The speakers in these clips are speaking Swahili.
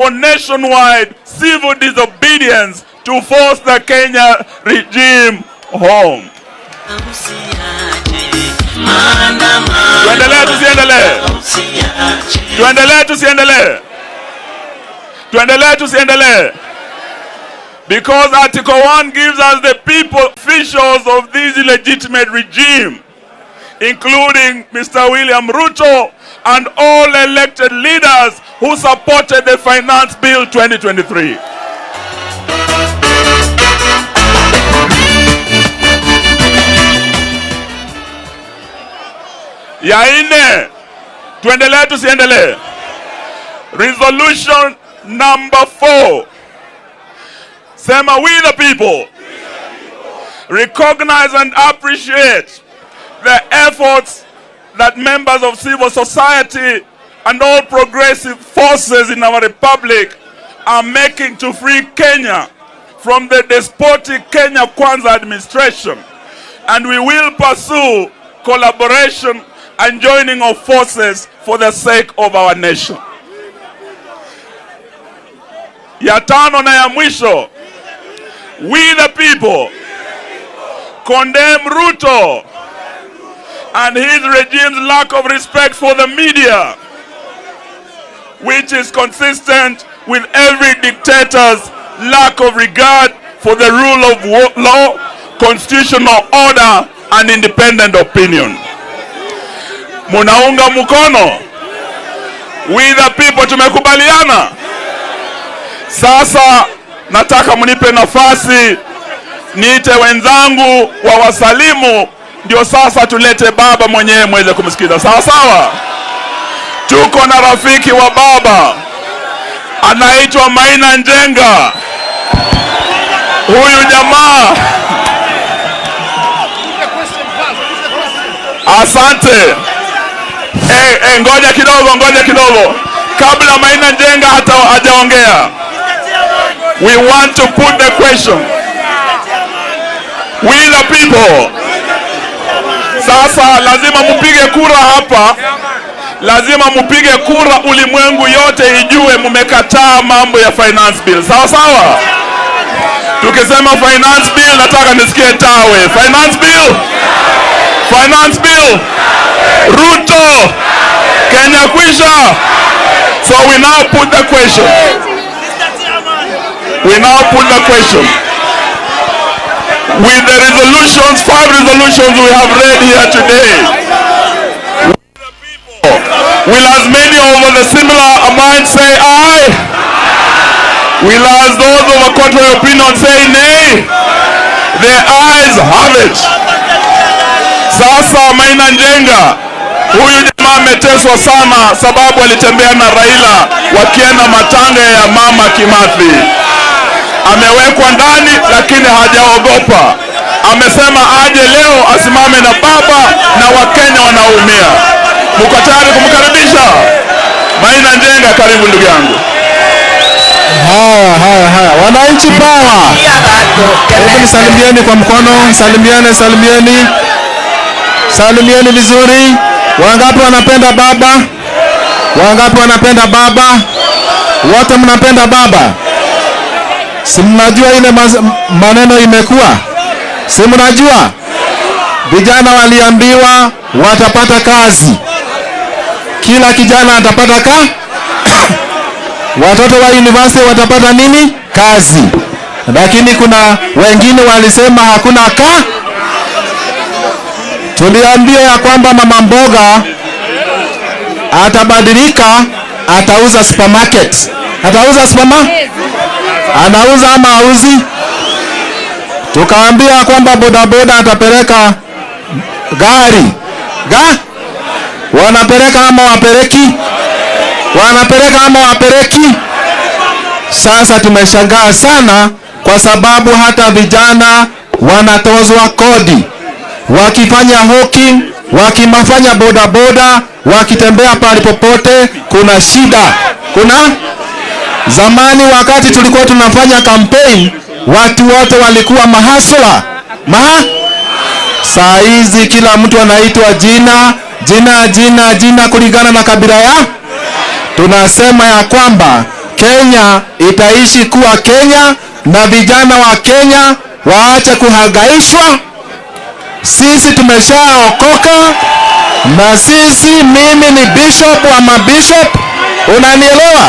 for nationwide civil disobedience to force the Kenya regime home. Tuendelee tusiendelee? Tuendelee tusiendelee? Tuendelee tusiendelee? Because Article 1 gives us the people, officials of this illegitimate regime, including Mr. William Ruto and all elected leaders who supported the Finance Bill 2023. Ya ine, tuendelee tusiendelee? Resolution number 4. Sema, we the people recognize and appreciate the efforts that members of civil society and all progressive forces in our republic are making to free Kenya from the despotic Kenya Kwanza administration, and we will pursue collaboration and joining of forces for the sake of our nation. Ya tano na ya mwisho, we the people condemn Ruto and his regime's lack of respect for the media, which is consistent with every dictator's lack of regard for the rule of law, constitutional order, and independent opinion. Munaunga mkono? We the people tumekubaliana? Sasa nataka munipe nafasi niite wenzangu wa wasalimu, ndio sasa tulete baba mwenyewe mweze kumsikiza. Sawa sawa? Tuko na rafiki wa baba anaitwa Maina Njenga. Huyu jamaa, asante. Ngoja kidogo. Kabla Maina Njenga hata hajaongea, we want to put the question. We the people. Sasa lazima mupige kura hapa. Lazima mupige kura, ulimwengu yote ijue mumekataa mambo ya finance bill. Sawa sawa? Tukisema finance bill, nataka nisikie tawe. Finance bill? Finance bill? Ruto? Kenya kwisha? So we now put the question. With the resolutions, 5 resolutions we have read here today, will as many over the similar mind say aye? Will as those of a contrary opinion say nay? The ayes have it. Sasa Maina Njenga, huyu jamaa ameteswa sana sababu alitembea na Raila wakienda matanga ya mama Kimathi. Amewekwa ndani lakini hajaogopa. Amesema aje leo asimame na baba na Wakenya wanaumia. Mko tayari kumkaribisha? Maina Njenga, karibu ndugu yangu. Haya. Wananchi power. Hebu salimieni kwa mkono, salimieni vizuri. Wangapi wanapenda baba? Wote mnapenda baba? Si mnajua ile maneno imekuwa? Si mnajua? Vijana waliambiwa watapata kazi. Kila kijana atapata watoto wa university watapata nini? Kazi. Lakini kuna wengine walisema hakuna Tuliambiwa ya kwamba mama mboga atabadilika, atauza supermarket. Anauza ama auzi? Tukaambia kwamba bodaboda atapeleka gari. Wanapeleka ama wapeleki? Sasa tumeshangaa sana kwa sababu hata vijana wanatozwa kodi. Wakifanya hawking, wakimafanya bodaboda, wakitembea pale popote, kuna shida. Zamani wakati tulikuwa tunafanya campaign, watu wote walikuwa mahasla. Saa hizi kila mtu anaitwa jina kulingana na kabila ya. Tunasema ya kwamba Kenya itaishi kuwa Kenya na vijana wa Kenya waache kuhangaishwa. Sisi tumeshaokoka na mimi ni bishop wa mabishop, unanielewa?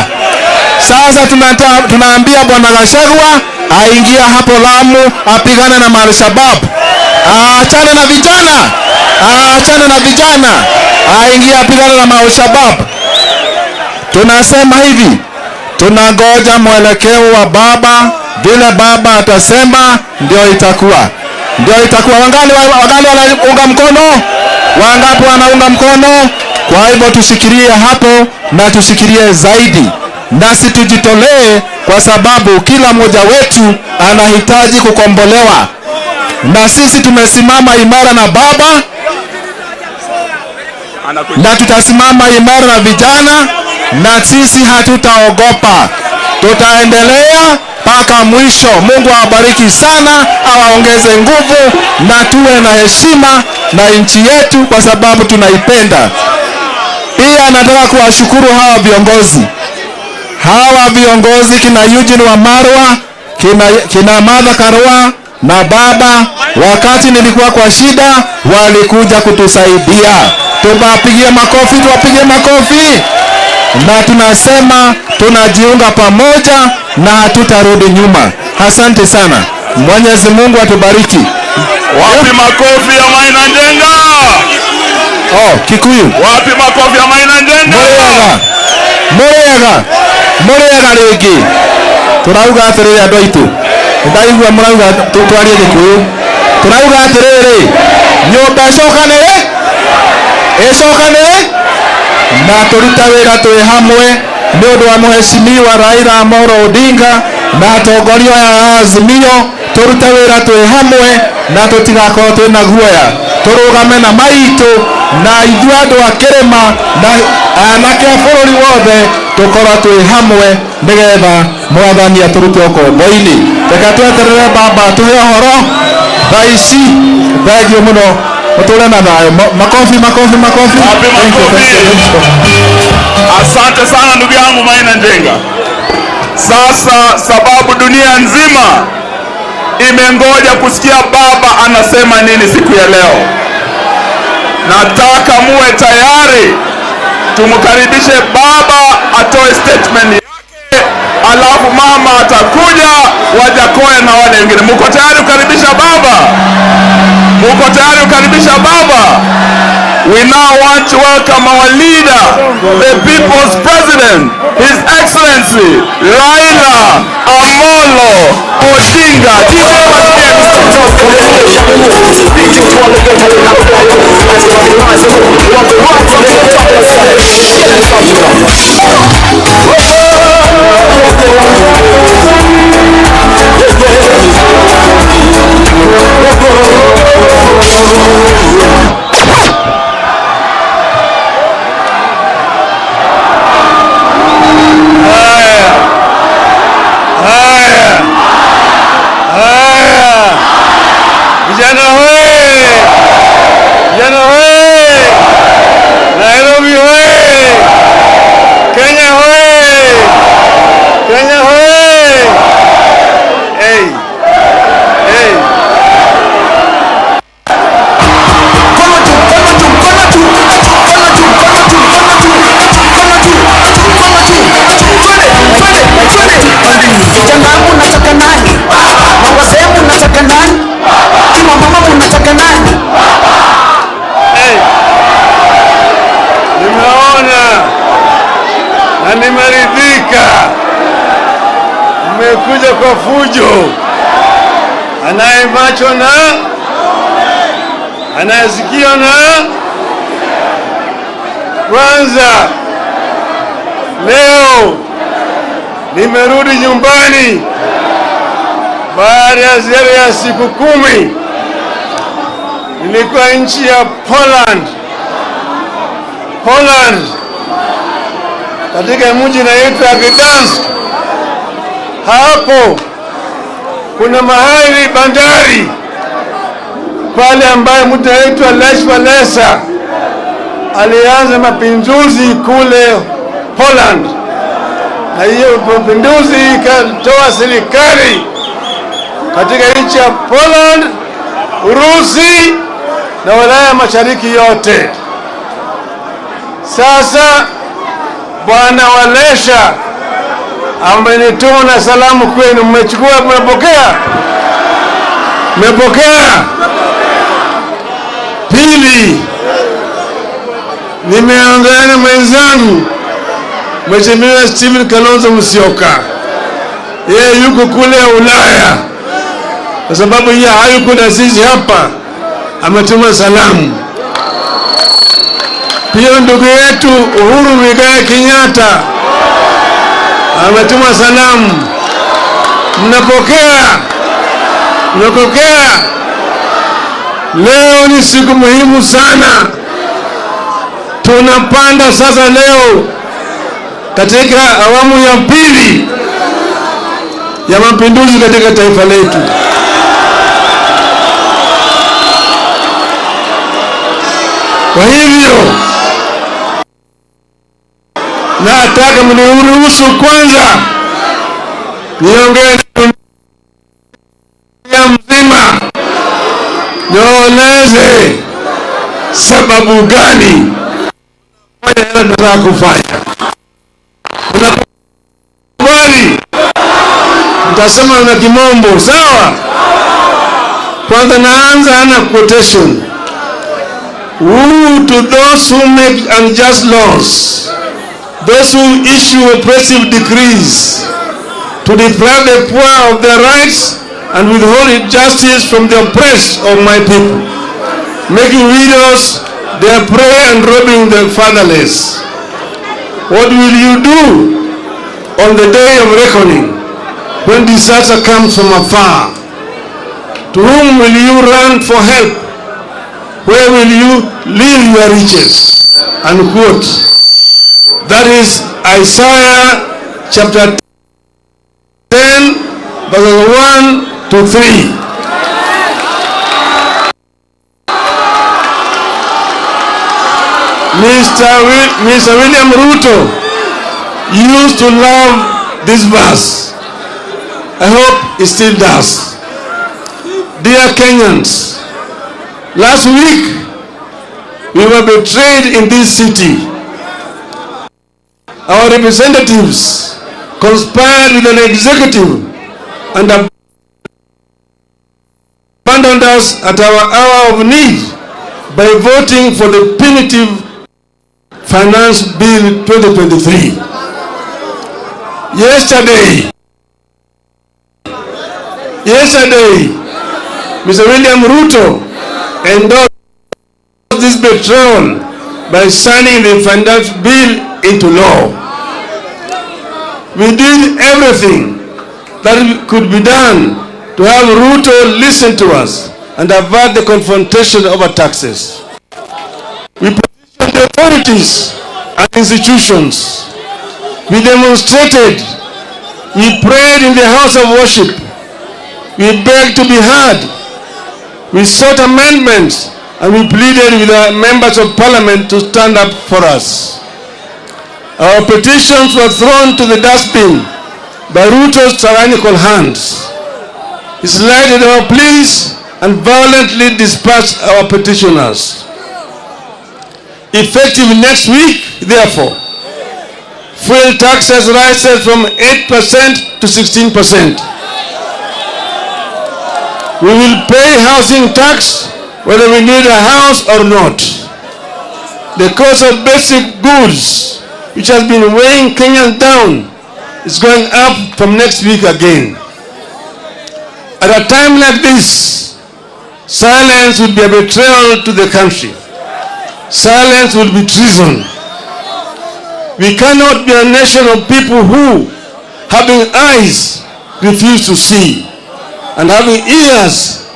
Sasa tunaambia Bwana Gachagua aingia hapo Lamu apigane na Al-Shabaab. Aachane na vijana, aingia apigane na Al-Shabaab. Tunasema hivi, tunangoja mwelekeo wa baba, vile baba atasema ndio itakuwa. Wangapi wanaunga mkono? Wangapi wanaunga mkono? Kwa hivyo tushikilie hapo na tushikilie zaidi, nasi tujitolee, kwa sababu kila mmoja wetu anahitaji kukombolewa, na sisi tumesimama imara na baba na tutasimama imara na vijana, na sisi hatutaogopa, tutaendelea mpaka mwisho. Mungu awabariki sana, awaongeze nguvu, na tuwe na heshima na nchi yetu, kwa sababu tunaipenda. Pia nataka kuwashukuru hawa viongozi kina Eugene Wamalwa, kina Martha Karua na baba. Wakati nilikuwa kwa shida walikuja kutusaidia. Tuwapigie makofi. Na tunasema tunajiunga pamoja na hatutarudi nyuma. Asante sana. Mwenyezi Mungu atubariki. Wapi makofi ya Maina Njenga? Kikuyu. Wapi makofi ya Maina Njenga? Murega rĩngĩ. Turauga atĩrĩrĩ andũ aitũ. Ndaigua murauga twarie Gĩkũyũ. Turauga atĩrĩrĩ, nyũmba ĩcokanĩre na tũruta wĩra twĩ hamwe nĩ ũndũ wa Mheshimiwa Raila Amolo Odinga na atongoria ya Azimio. Tũruta wĩra twĩ hamwe na tũtigakorwo twĩna guoya. Tũrũgame na maitũ na ithuĩ andũ a kĩrĩma na anake a bũrũri wothe tũkorwo twĩ hamwe nĩgetha Mwathani atũrute ũkombo-inĩ. Reke tweterere baba tũhe ũhoro thaa ici. Thengiũ mũno, mũtũre na thayũ. Makofi. Asante sana ndugu yangu Maina Njenga. Sasa sababu dunia nzima imengoja kusikia baba anasema nini siku ya leo, nataka muwe tayari tumkaribishe baba atoe statement yake, alafu mama atakuja, Wajakoya na wale wengine. Muko tayari kukaribisha baba? We now want to welcome our leader, the people's president, His Excellency Raila Amolo Odinga. Mmekuja kwa fujo, anaye macho na anayesikia na. Kwanza leo nimerudi nyumbani baada ya ziara ya siku 10. Nilikuwa nchi ya Poland katika mji unaitwa Gdansk. Hapo kuna mahali bandari pale ambaye mtu anaitwa Lech Walesa alianza mapinduzi kule Poland, na hiyo mapinduzi ikatoa serikali katika nchi ya Poland, Urusi na Ulaya Mashariki yote. Sasa Bwana Walesha amenituma na salamu kwenu. Mmechukua? Mmepokea? Mmepokea? Pili, nimeongea na mwenzangu Mheshimiwa Stephen Kalonzo Musyoka. Yeye yuko kule Ulaya, kwa sababu yeye hayuko na sisi hapa, ametuma salamu. Pia ndugu yetu Uhuru Muigai Kenyatta ametuma salamu. Mnapokea? Mnapokea? Leo ni siku muhimu sana. Tunapanda sasa leo katika awamu ya pili ya mapinduzi katika taifa letu. Kwa hivyo nataka mniruhusu kwanza niongee ya mzima, nieleze sababu gani tunataka kufanya. Unakubali? Nitasema na kimombo, sawa? Kwanza naanza na quotation. Woe to those who make unjust laws, those who issue oppressive decrees, to deprive the poor of their rights and withhold justice from the oppressed of my people, making widows their prey and robbing the fatherless. What will you do on the day of reckoning, when disaster comes from afar? To whom will you run for help? Where will you leave your riches? Unquote. That is Isaiah chapter 10, verses 1 to 3. Mr. William Ruto used to love this verse. I hope he still does. Dear Kenyans, last week we were betrayed in this city. Our representatives conspired with an executive and abandoned us at our hour of need by voting for the punitive Finance Bill 2023. Yesterday, Mr. William Ruto endorsed this betrayal by signing the Finance Bill into law. We did everything that could be done to have Ruto listen to us and avert the confrontation over taxes. We petitioned the authorities and institutions. We demonstrated. We prayed in the house of worship. We begged to be heard. We sought amendments, and we pleaded with our members of parliament to stand up for us. Our petitions were thrown to the dustbin by Ruto's tyrannical hands. He slighted our pleas and violently dispatched our petitioners. Effective next week, therefore, fuel taxes rises from 8% to 16%. We will pay housing tax whether we need a house or not. The cost of basic goods, which has been weighing Kenyans down, is going up from next week again. At a time like this, silence would be a betrayal to the country. Silence would be treason. We cannot be a nation of people who, having eyes, refuse to see, and having ears,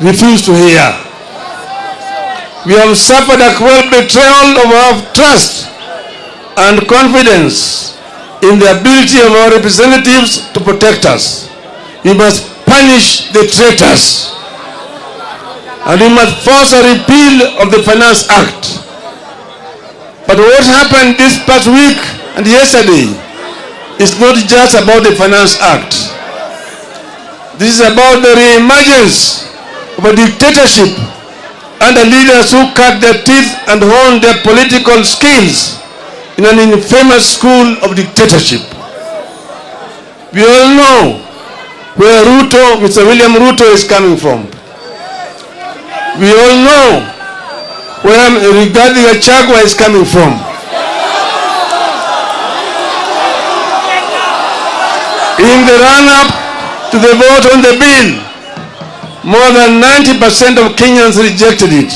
refuse to hear. We have suffered a cruel betrayal of our trust and confidence in the ability of our representatives to protect us. We must punish the traitors, and we must force a repeal of the Finance Act. But what happened this past week and yesterday is not just about the Finance Act. This is about the re-emergence of a dictatorship under leaders who cut their teeth and honed their political skills in an infamous school of dictatorship. We all know where Mr. William Ruto is coming from. We all know where Rigathi Gachagua is coming from. In the run-up to the vote on the bill, more than 90% of Kenyans rejected it.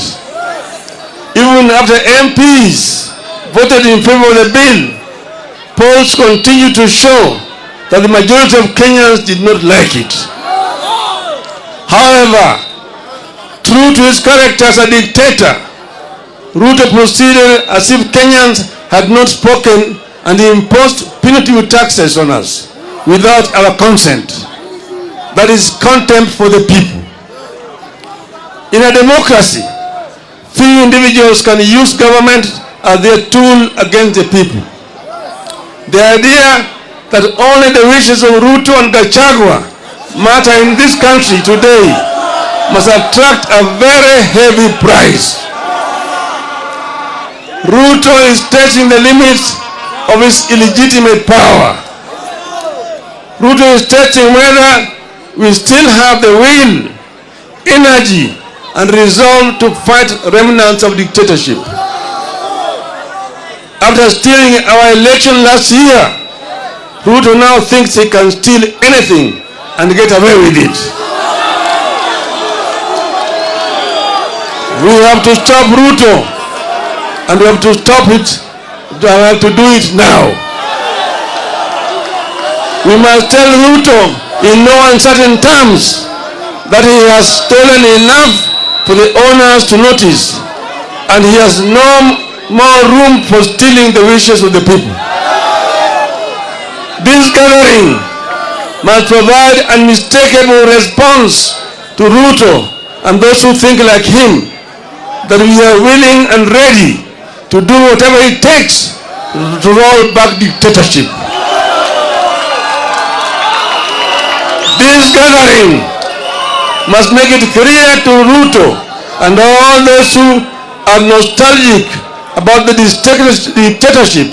Even after MPs voted in favor of the bill, polls continue to show that the majority of Kenyans did not like it. However, true to his character as a dictator, Ruto proceeded as if Kenyans had not spoken and he imposed punitive taxes on us without our consent. That is contempt for the people. In a democracy, few individuals can use government as their tool against the people. The idea that only the wishes of Ruto and Gachagua matter in this country today must attract a very heavy price. Ruto is testing the limits of his illegitimate power. Ruto is testing whether we still have the will, energy, and resolve to fight remnants of dictatorship. After stealing our election last year, Ruto now thinks he can steal anything and get away with it. We have to stop Ruto, and we have to stop it. We have to do it now. We must tell Ruto in no uncertain terms that he has stolen enough for the owners to notice, and he has no more room for stealing the wishes of the people. This gathering must provide an unmistakable response to Ruto and those who think like him, that we are willing and ready to do whatever it takes to roll back dictatorship. This gathering must make it clear to Ruto and all those who are nostalgic about the dictatorship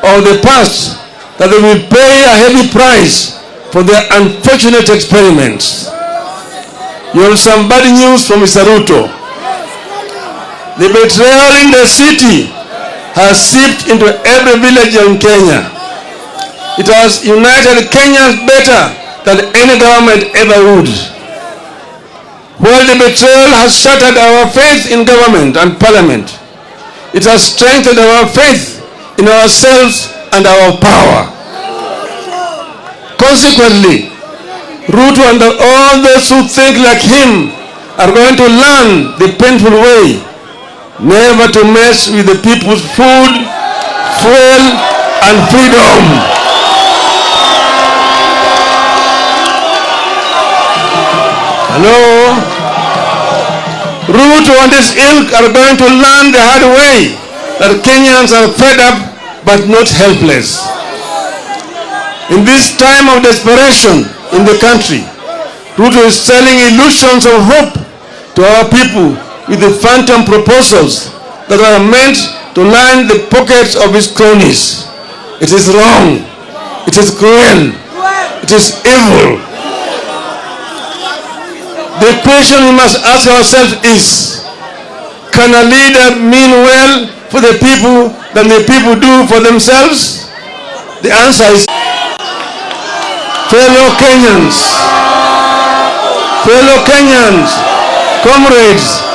of the past that they will pay a heavy price for their unfortunate experiments. You have some bad news from Mr. Ruto. The betrayal in the city has seeped into every village in Kenya. It has united Kenyans better than any government ever would. While the betrayal has shattered our faith in government and parliament, it has strengthened our faith in ourselves and our power. Consequently, Ruto and all those who think like him are going to learn the painful way never to mess with the people's food, fuel, and freedom. Hello? Ruto and his ilk are going to learn the hard way that Kenyans are fed up but not helpless. In this time of desperation in the country, Ruto is selling illusions of hope to our people with the phantom proposals that are meant to line the pockets of his cronies. It is wrong. It is cruel. It is evil. The question we must ask ourselves is, can a leader mean well for the people than the people do for themselves? The answer is, fellow Kenyans, comrades,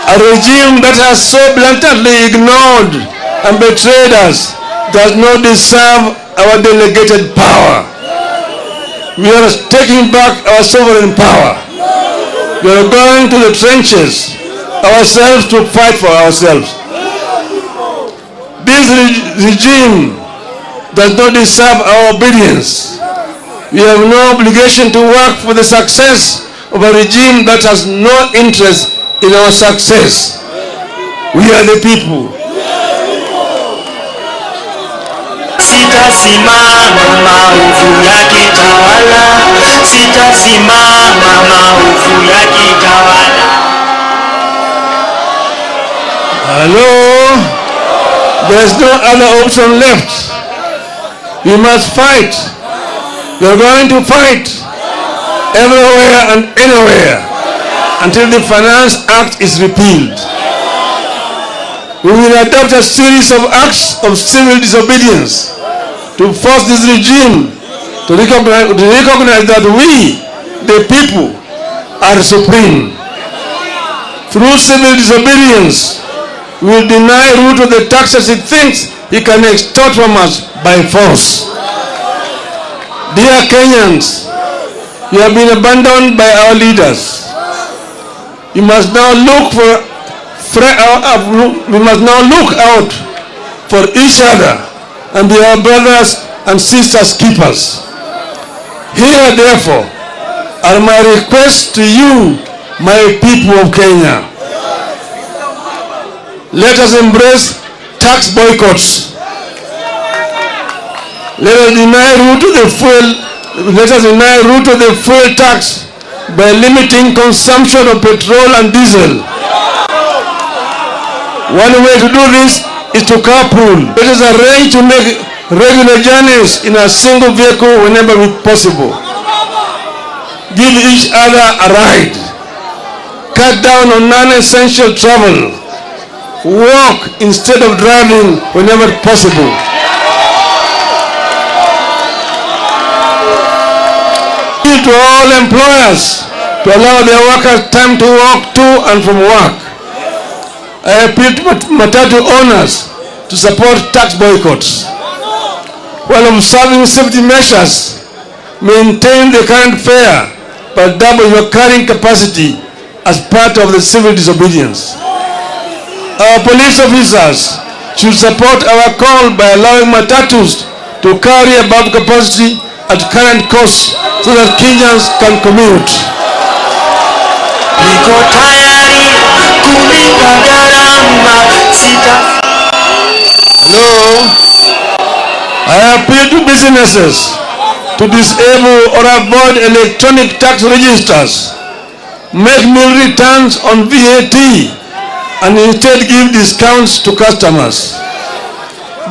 a regime that has so blatantly ignored and betrayed us does not deserve our delegated power. We are taking back our sovereign power. We are going to the trenches ourselves to fight for ourselves. This regime does not deserve our obedience. We have no obligation to work for the success of a regime that has no interest in our success. We are the people. Sitasimama maovu yakitawala, sitasimama maovu yakitawala. Hello? There's no other option left. We must fight. We are going to fight everywhere and anywhere until the Finance Act is repealed. We will adopt a series of acts of civil disobedience to force this regime to recognize that we, the people, are supreme. Through civil disobedience, we will deny Ruto the taxes he thinks he can extort from us by force. Dear Kenyans, you have been abandoned by our leaders. You must now look we must now look out for each other and be our brothers and sisters keepers. Here, therefore, are my requests to you, my people of Kenya. Let us embrace tax boycotts. Let us deny Ruto the fuel tax by limiting consumption of petrol and diesel. One way to do this is to carpool. Let us arrange to make regular journeys in a single vehicle whenever possible. Give each other a ride. Cut down on non-essential travel. Walk instead of driving whenever possible. To all employers to allow their workers time to walk to and from work. I appeal to matatu owners to support tax boycotts. While observing safety measures, maintain the current fare but double your carrying capacity as part of the civil disobedience. Our police officers should support our call by allowing matatus to carry above capacity at current costs so that Kenyans can commute. Niko tayari kulipa gharama Hello? I appeal to businesses to disable or avoid electronic tax registers, make nil returns on VAT, and instead give discounts to customers.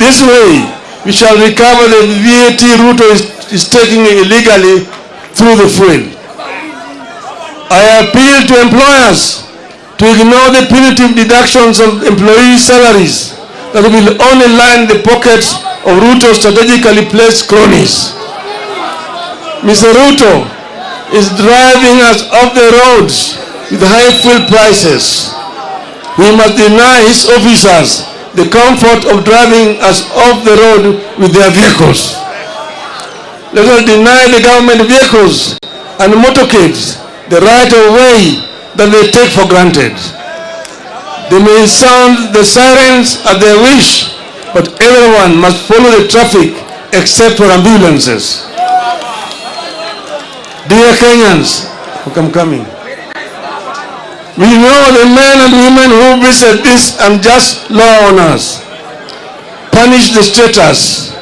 This way, we shall recover the VAT Ruto is taking illegally through the fuel. I appeal to employers to ignore the punitive deductions of employee salaries that will only line the pockets of Ruto's strategically placed cronies. Mr. Ruto is driving us off the roads with high fuel prices. We must deny his officers the comfort of driving us off the road with their vehicles. Let us deny the government vehicles and motorcades the right of way that they take for granted. They may sound the sirens at their wish, but everyone must follow the traffic except for ambulances. Dear Kenyans, I'm coming. We know the men and women who visit this unjust law on us. Punish the traitors.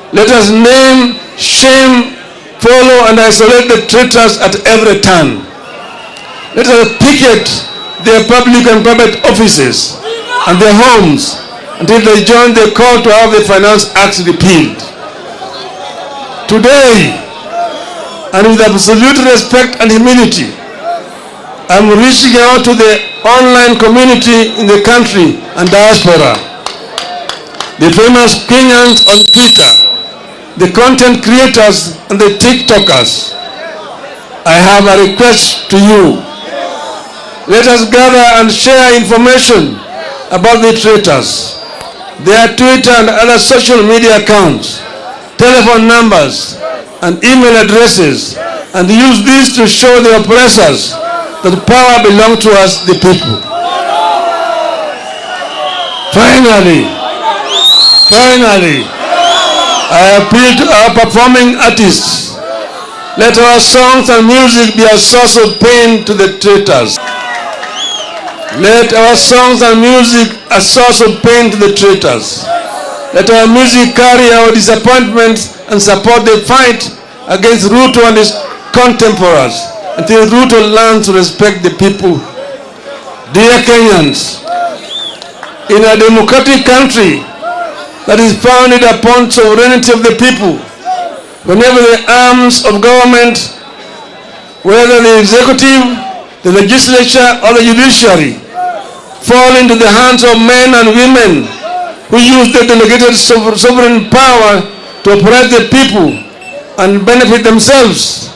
Let us name, shame, follow and isolate the traitors at every turn. Let us picket their public and private offices and their homes until they join the call to have the Finance Act repealed. Today, and with absolute respect and humility, I am reaching out to the online community in the country and diaspora, the famous Kenyans on Twitter, the content creators and the TikTokers. I have a request to you. Let us gather and share information about the traitors, their Twitter and other social media accounts, telephone numbers, and email addresses, and use these to show the oppressors that power belongs to us, the people. Finally, I appeal to our performing artists. Let our songs and music be a source of pain to the traitors. Let our songs and music a source of pain to the traitors. Let our music carry our disappointments and support the fight against Ruto and his contemporaries until Ruto learns to respect the people. Dear Kenyans, in a democratic country that is founded upon sovereignty of the people, whenever the arms of government, whether the executive, the legislature, or the judiciary, fall into the hands of men and women who use their delegated sovereign power to oppress the people and benefit themselves,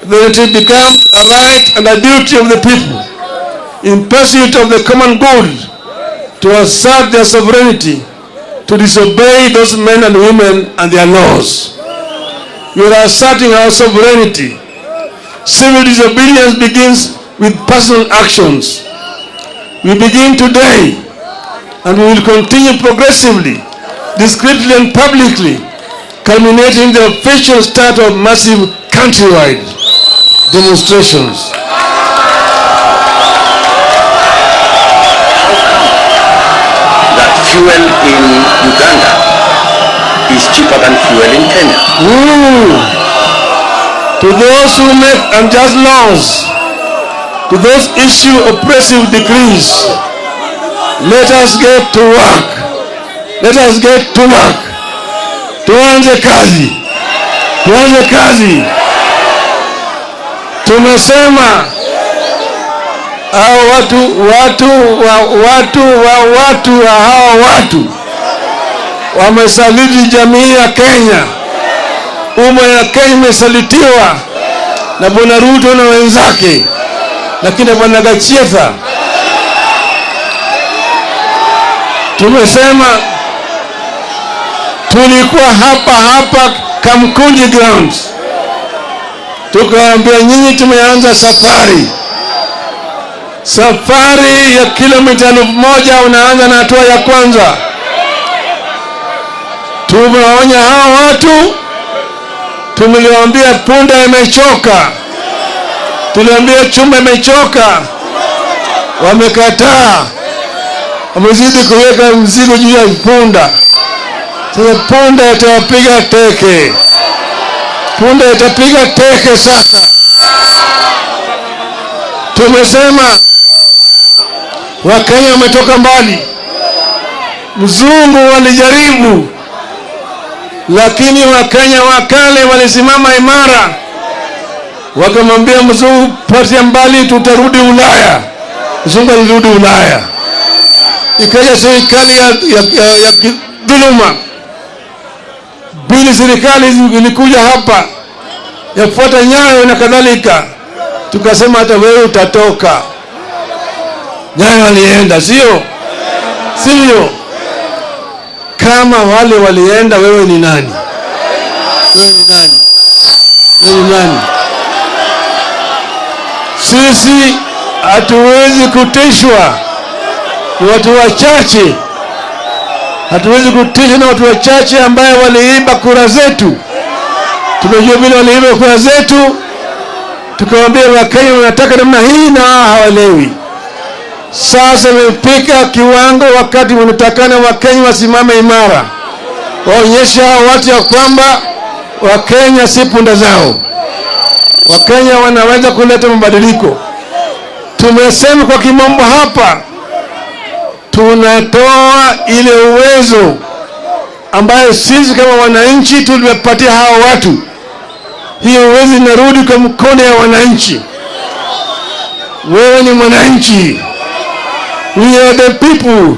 then it becomes a right and a duty of the people in pursuit of the common good to assert their sovereignty, to disobey those men and women and their laws. We are asserting our sovereignty. Civil disobedience begins with personal actions. We begin today, and we will continue progressively, discreetly and publicly, culminating the official start of massive countrywide demonstrations. That fuel in Uganda is cheaper than fuel in Kenya. To those who make unjust laws, to those issue oppressive decrees, let us get to work. Let us get to work. Tuanze kazi. Tuanze kazi. Tumesema hao watu wamesaliti jamii ya Kenya. Umma ya Kenya imesalitiwa na Bwana Ruto na wenzake, lakini Bwana Gachetha. Tumesema tulikuwa hapa Kamukunji grounds, tukaambia nyinyi tumeanza safari ya kilomita 1000. Unaanza na hatua ya kwanza. Tumewaonya hao watu, tumeliwaambia punda imechoka, tuliambia chuma imechoka, wamekataa, wamezidi kuweka mzigo juu ya punda. Sasa punda itapiga teke, punda itapiga teke. Sasa tumesema Wakenya wametoka mbali. Mzungu walijaribu, lakini Wakenya wakale walisimama imara, wakamwambia mzungu, patia mbali, tutarudi Ulaya. Mzungu alirudi Ulaya. Ikaja serikali ya dhuluma. Bili serikali ilikuja hapa yafuata Nyayo na kadhalika. Tukasema hata wewe utatoka. Nyayo alienda, sio? Kama wale walienda, wewe ni nani? Sisi hatuwezi kutishwa na watu wachache. Hatuwezi kutishwa na watu wachache ambaye waliiba kura zetu. Tunajua vile waliiba kura zetu. Tukawaambia Wakenya wanataka namna hii na hawalewi. Sasa imefika kiwango wakati wanatakana Wakenya wasimame imara, waonyesha watu ya kwamba Wakenya si punda zao. Wakenya wanaweza kuleta mabadiliko. Tumesema kwa kimombo hapa, tunatoa ile uwezo ambayo sisi kama wananchi tuliwapatia hao watu. Hiyo uwezo inarudi kwa mkono ya wananchi. Wewe ni mwananchi. We are the people.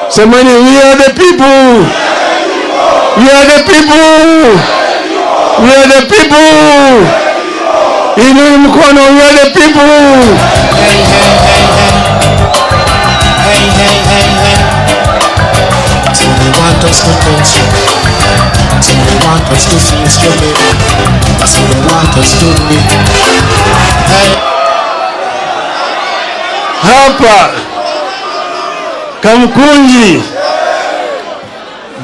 Semani, we are the people. We are the people. We are the people. Inua mkono, we are the people. So they want us to control. So they want us to feel stupid. So they want us to be. Hapa Kamukunji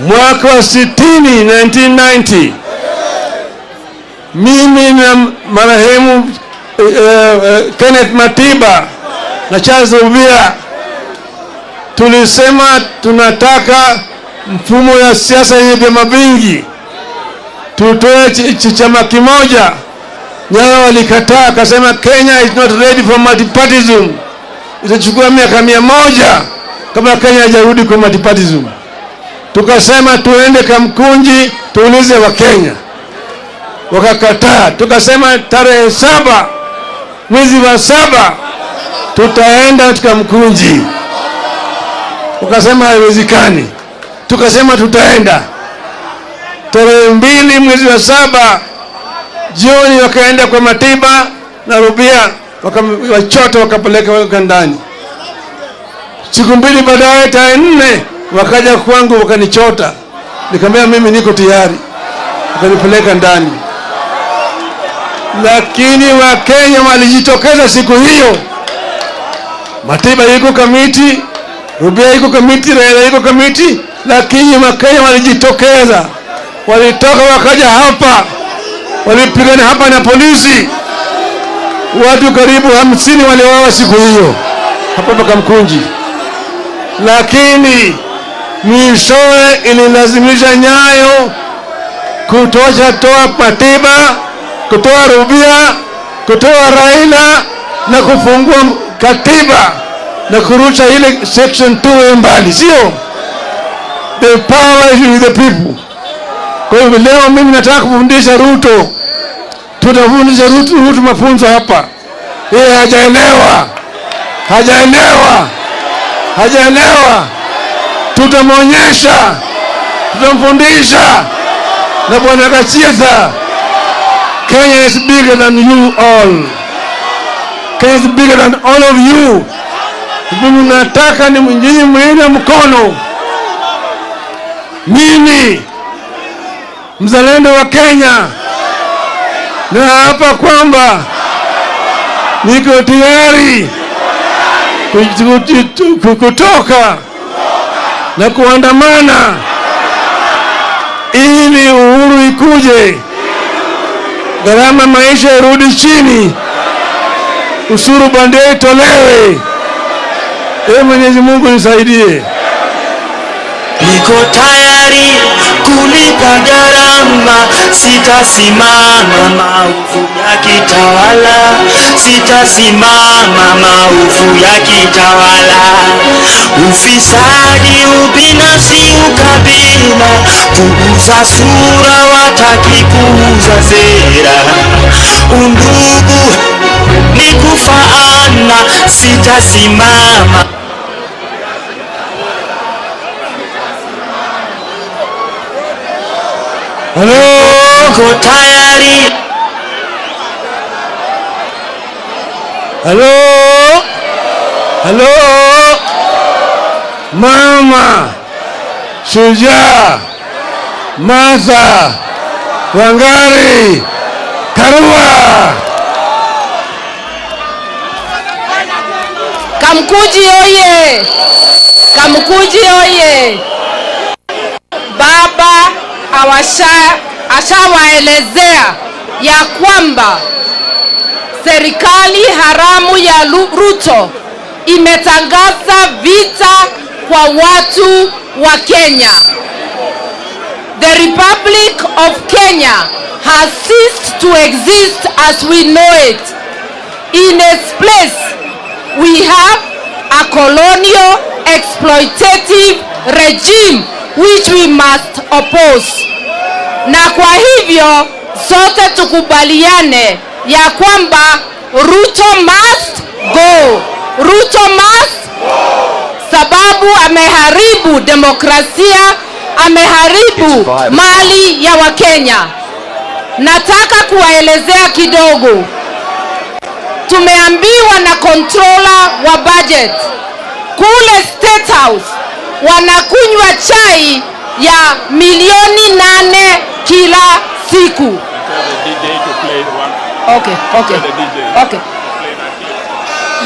mwaka wa 1990, mimi na marehemu Kenneth Matiba na Charles Ubira tulisema tunataka mfumo ya siasa yenye vyama vingi, tutoe chama kimoja. Nyayo walikataa, akasema Kenya is not ready for multipartyism. Itachukua miaka 100 kama Kenya haijarudi kwa multipartyism. Tukasema tuende Kamukunji tuulize wa Kenya, wakakataa. Tukasema tarehe 7 mwezi wa 7 tutaenda Kamukunji, wakasema haiwezekani. Tukasema tutaenda tarehe 2 mwezi wa 7 jioni, wakaenda kwa Matiba na Rubia, wakawachota wakapeleka ndani. Siku 2 baadaye tarehe 4 wakaja kwangu wakanichota, nikamwambia mimi niko tayari, wakanipeleka ndani. Lakini Wakenya walijitokeza siku hiyo. Matiba yuko kamiti, Rubia yuko kamiti, Raila yuko kamiti, lakini Wakenya walijitokeza. Walitoka wakaja hapa, walipigana hapa na polisi. Watu karibu 50 waliuawa siku hiyo hapa Kamukunji. Lakini mwishowe ililazimisha Nyayo toa Matiba, kutoa Rubia, kutoa Raila na kufungua katiba na kurusha ile section 2 mbali, sio? The power is with the people. Kwa hivyo leo mimi nataka kufundisha Ruto. Tutafundisha Ruto mafunzo hapa. Yeye hajaelewa. Tutamwonyesha, tutamfundisha. Na Bwana Kasietha, Kenya is bigger than you all. Kenya is bigger than all of you. Mimi nataka ni mwingine mwingine mkono. Mimi mzalendo wa Kenya, na hapa kwamba niko tayari kutoka na kuandamana ili uhuru ikuje, gharama maisha irudi chini, usuru bandia itolewe. Mwenyezi Mungu nisaidie. Niko tayari kulipa gharama, sitasimama maovu ya kitawala, sitasimama maovu ya kitawala. Ufisadi, ubinafsi, ukabila, kuuza sura, wataki kuuza sera. Undugu ni kufaana, sitasimama. Niko tayari. Halo Mama Shujaa Martha Wangari Karua. Kamukunji oye! Kamukunji oye! Baba ashawaelezea ya kwamba serikali haramu ya Ruto imetangaza vita kwa watu wa Kenya. The Republic of Kenya has ceased to exist as we know it. In its place, we have a colonial exploitative regime which we must oppose. Na kwa hivyo sote tukubaliane ya kwamba Ruto must go. Ruto must go. Sababu ameharibu demokrasia, ameharibu mali ya Wakenya. Nataka kuwaelezea kidogo. Tumeambiwa na controller wa budget kule State House wanakunywa chai ya milioni 8 kila siku. Okay.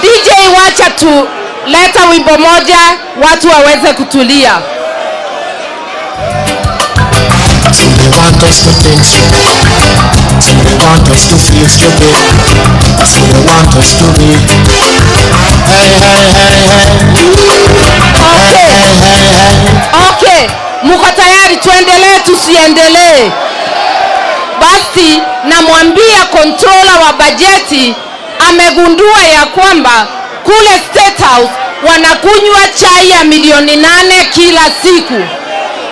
DJ wacha tu leta wimbo moja watu waweze kutulia. So they want us to think stupid. So they want us to feel stupid. So they want us to be. Hey. Okay. Mko tayari tuendelee tusiendelee? Basi namwambia controller wa bajeti amegundua ya kwamba kule State House wanakunywa chai ya milioni 8 kila siku.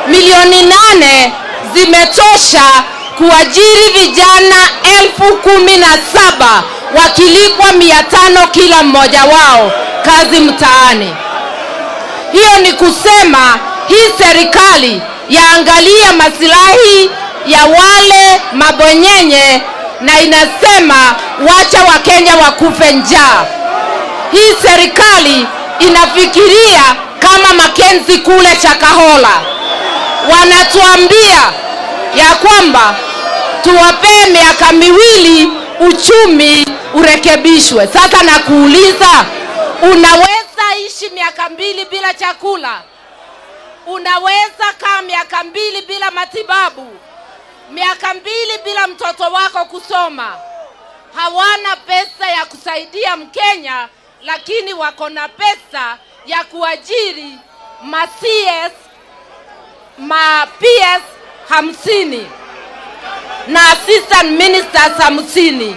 Milioni 8 zimetosha kuajiri vijana 17,000 wakilipwa 500 kila mmoja wao kazi mtaani. Hiyo ni kusema hii serikali yaangalia maslahi ya wale mabonyenye na inasema wacha Wakenya wakufe njaa. Hii serikali inafikiria kama Makenzi kule Chakahola. Wanatuambia ya kwamba tuwapee miaka 2 uchumi urekebishwe. Sasa nakuuliza, unaweza ishi miaka 2 bila chakula? Unaweza kaa miaka 2 bila matibabu? Miaka 2 bila mtoto wako kusoma? Hawana pesa ya kusaidia Mkenya, lakini wako na pesa ya kuajiri ma-CS, ma-PS 50 na assistant ministers 50.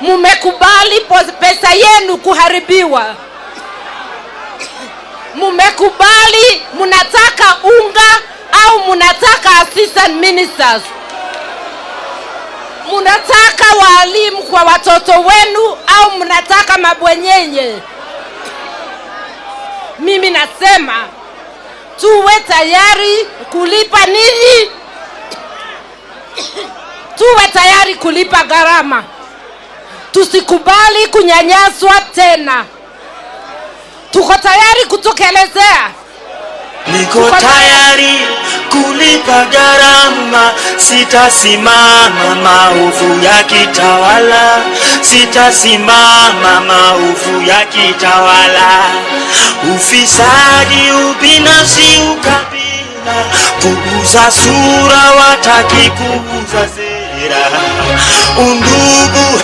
Mumekubali pesa yenu kuharibiwa. Mumekubali munataka unga au munataka assistant ministers? Munataka walimu kwa watoto wenu au munataka mabwenyenye? Mimi nasema tuwe tayari kulipa nini? Tuwe tayari kulipa gharama. Tusikubali kunyanyaswa tena. Tuko tayari kutokelezea. Niko tayari kulipa gharama, sitasimama maovu ya kitawala, sitasimama maovu ya kitawala. Ufisadi, ubinafsi, ukabila, kuuza sura, wataki kuuza sera. Undugu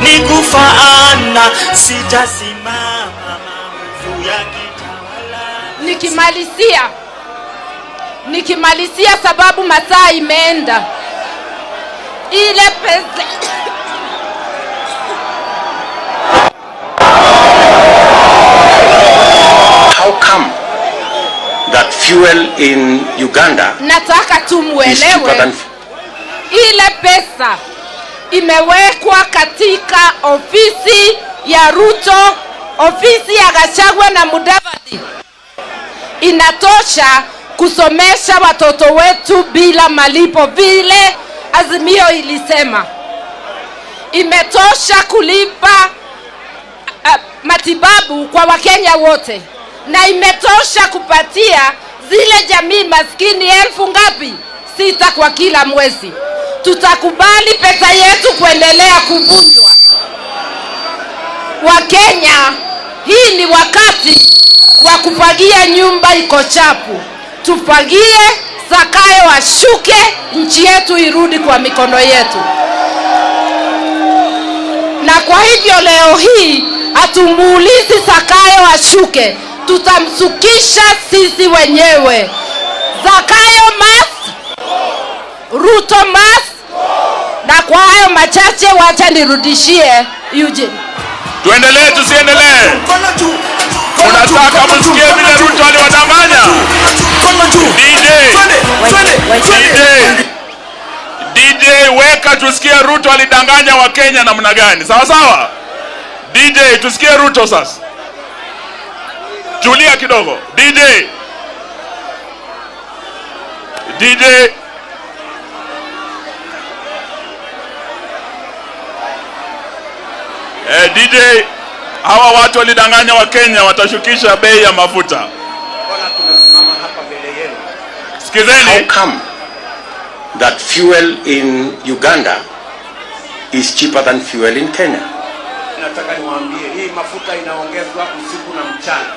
ni kufaana, sitasimama maovu ya kitawala. Nikimalizia sababu masaa imeenda. Ile pesa How come that fuel in Uganda, nataka tumuelewe, ile pesa imewekwa katika ofisi ya Ruto, ofisi ya Gachagua na Mudavadi. Inatosha kusomesha watoto wetu bila malipo vile Azimio ilisema. Imetosha kulipa matibabu kwa Wakenya wote, na imetosha kupatia zile jamii maskini 1000 ngapi? 6 kwa kila mwezi. Tutakubali pesa yetu kuendelea kuvunjwa? Wakenya, hii ni wakati wa kufagia nyumba iko chapu. Tufagie, Zakayo ashuke, nchi yetu irudi kwa mikono yetu. Na kwa hivyo leo hii hatumuulizi Zakayo ashuke, tutamsukisha sisi wenyewe. Zakayo must, Ruto must. Na kwa hayo machache wacha nirudishie Eugene. Tuendelee tusiendelee? Unataka msikie vile Ruto aliwadanganya? DJ weka tusikie Ruto alidanganya wa Kenya namna gani. Sawa sawa? DJ tusikie Ruto sasa. Tulia kidogo. DJ DJ, hawa watu walidanganya wa Kenya watashukisha bei ya mafuta. Sikizeni. How come that fuel in Uganda is cheaper than fuel in Kenya? Nataka niwaambie hii mafuta inaongezwa usiku na mchana.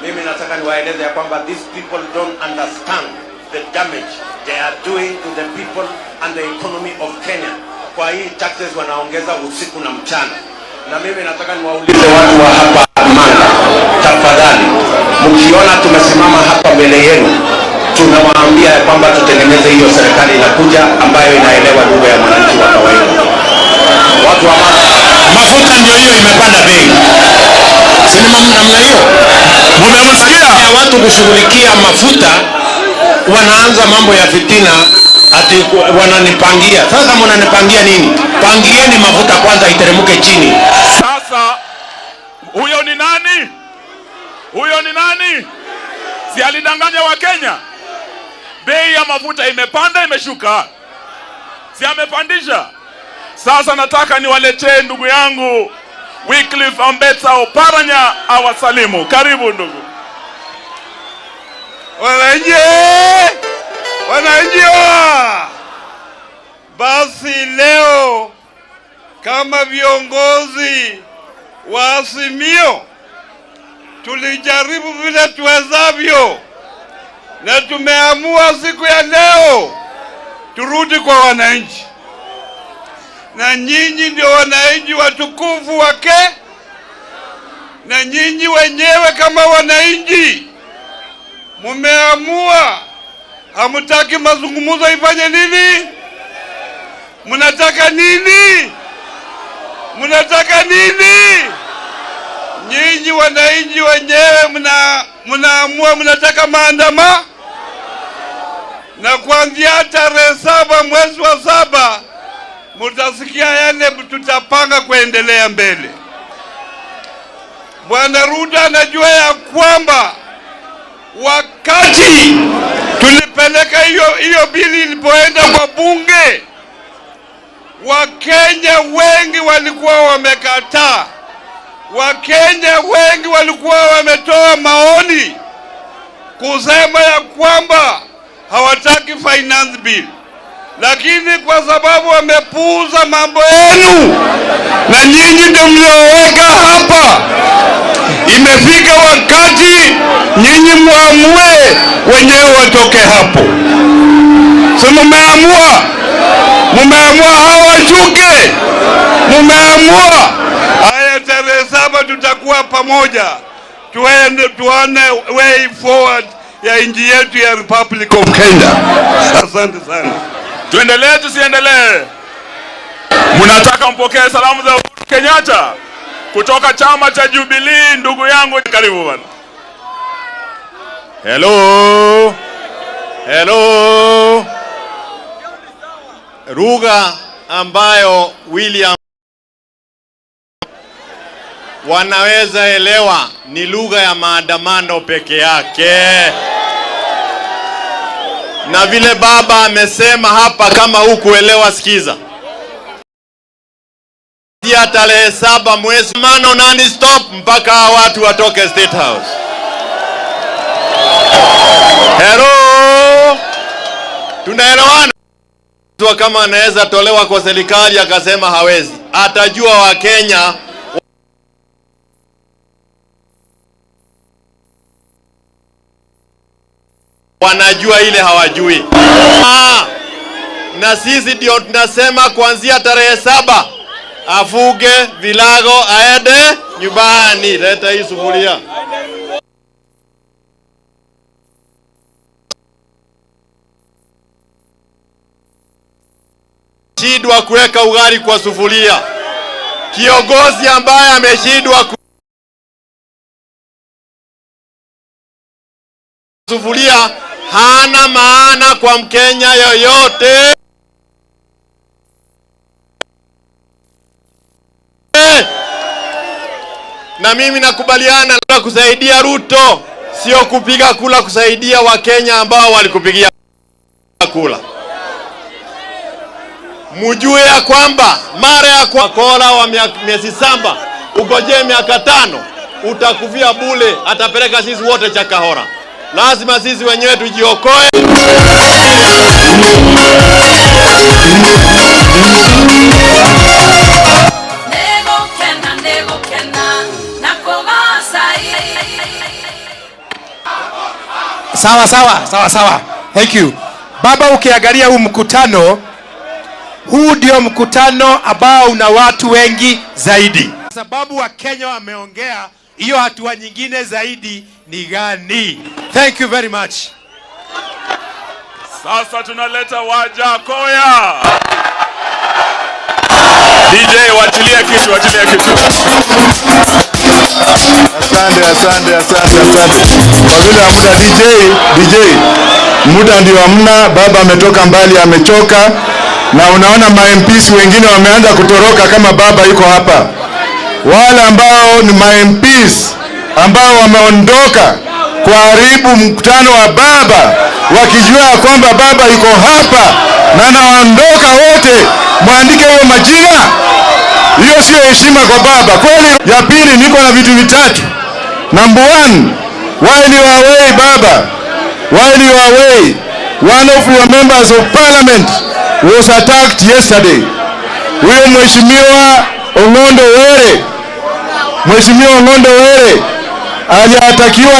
Mimi nataka niwaeleze ya kwamba these people don't understand the damage they are doing to the people and the economy of Kenya. Kwa hii taxes wanaongeza usiku na mchana. Na mimi nataka niwaulize watu wa hapa Manga, tafadhali, mkiona tumesimama hapa mbele yenu tunawaambia kwamba tutengeneze hiyo serikali inakuja ambayo inaelewa lugha ya mwananchi wa kawaida. Watu wa mafuta ndio hiyo imepanda bei. Si namna hiyo? Mumemsikia? Watu kushughulikia mafuta wanaanza mambo ya fitina, ati wananipangia. Sasa mnanipangia nini? Pangieni mafuta kwanza iteremke chini. Sasa huyo ni nani? Huyo ni nani? Si alidanganya wa Kenya? Bei ya mafuta imepanda imeshuka? Si amepandisha? Sasa nataka niwaletee ndugu yangu Wycliffe Ambetsa Oparanya awasalimu. Karibu ndugu. Wananchi! Basi leo kama viongozi wa Azimio tulijaribu vile tuwezavyo, na tumeamua siku ya leo turudi kwa wananchi, na nyinyi ndio wananchi watukufu wake, na nyinyi wenyewe kama wananchi mumeamua hamutaki mazungumzo ifanye nini? Mnataka nini? Mnataka nini? Nyinyi wananchi wenyewe mnaamua mnataka maandamano, na kuanzia tarehe 7 mwezi wa 7 mutasikia yale tutapanga kuendelea mbele. Bwana Ruto anajua ya kwamba wakati tulipeleka hiyo bili ilipoenda kwa bunge, Wakenya wengi walikuwa wamekataa. Wakenya wengi walikuwa wametoa maoni kusema ya kwamba hawataki finance bill, lakini kwa sababu wamepuuza mambo yenu na nyinyi ndio mlioweka hapa, imefika wakati nyinyi muamue wenyewe watoke hapo. So mumeamua hawashuke, mumeamua. Haya, tarehe 7 tutakuwa pamoja, tuone way forward ya nchi yetu ya Republic of Kenya. Asante sana. Tuendelee tusiendelee? Mnataka mpokee salamu za Uhuru Kenyatta kutoka chama cha Jubilee? Ndugu yangu, karibu bwana. Hello. Lugha ambayo William wanaweza elewa ni lugha ya maandamano peke yake. Na vile baba amesema hapa, kama hukuelewa sikiza. Ya tarehe 7 mwezi mano nani stop mpaka watu watoke State House. Hello. Tunaelewana? Kama anaweza tolewa kwa serikali akasema hawezi, atajua Wakenya wanajua ile hawajui. Na sisi ndio tunasema kuanzia tarehe 7 afuge vilago aende nyumbani. Leta hii sufuria. Shidwa kuweka ugali kwa sufuria. Kiongozi ambaye ameshindwa sufuria hana maana kwa Mkenya yoyote. Na mimi nakubaliana na kusaidia Ruto, sio kupiga kula, kusaidia Wakenya ambao walikupigia kula. Mujue ya kwamba mara ya kola wa miezi 7 ugoje miaka 5 utakufia bule, atapeleka sisi wote Chakahora. Lazima sisi wenyewe tujiokoe. Sawa. Thank you. Baba, ukiangalia huu mkutano, huu ndio mkutano ambao una watu wengi zaidi. Sababu wa Kenya wameongea, hiyo hatua nyingine zaidi ni gani? Thank you very much. Sasa tunaleta Wajakoya. DJ, wachilia kitu. Asante. Kwa vile hamna DJ, muda ndio hamna. Baba ametoka mbali, amechoka, na unaona ma-MPs wengine wameanza kutoroka kama baba yuko hapa. Wale ambao ni ma-MPs ambao wameondoka kuharibu mkutano wa baba, wakijua kwamba baba yuko hapa na anaondoka wote, muandike hiyo majina. Hiyo sio heshima kwa baba kweli. Ya pili, niko na vitu vitatu. Number 1, while you are away baba, while you are away, one of your members of parliament was attacked yesterday. Huyo Mheshimiwa Ong'ondo Were aliatakiwa